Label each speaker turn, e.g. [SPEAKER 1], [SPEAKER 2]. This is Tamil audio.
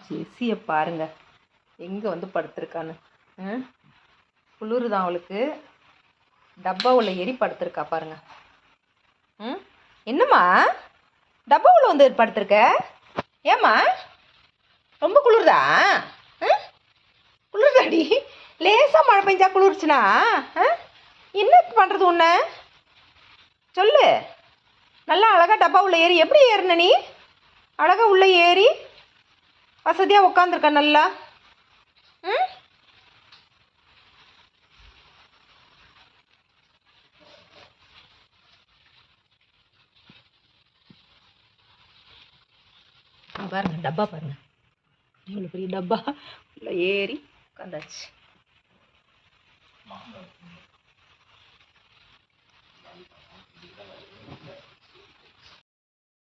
[SPEAKER 1] ஜெஸ்ஸியை பாருங்க எங்கே வந்து படுத்திருக்கான்னு. குளிர் தான் அவளுக்கு. டப்பாவில் ஏறி படுத்திருக்கா பாருங்க. என்னம்மா டப்பாவில் வந்து படுத்திருக்க? ஏம்மா ரொம்ப குளிர்தா? குளிர்தாடி? லேசாக மழை பெஞ்சா குளிர்ச்சுனா என்ன பண்ணுறது உன்னை சொல்லு. நல்லா அழகாக டப்பாவில் ஏறி எப்படி ஏறின நீ? அழகாக உள்ளே ஏறி வசதியாக உட்காந்துருக்க நல்லா. பாருங்க டப்பா பாருங்க, இவ்வளோ பெரிய டப்பா உள்ள ஏறி உட்காந்தாச்சு.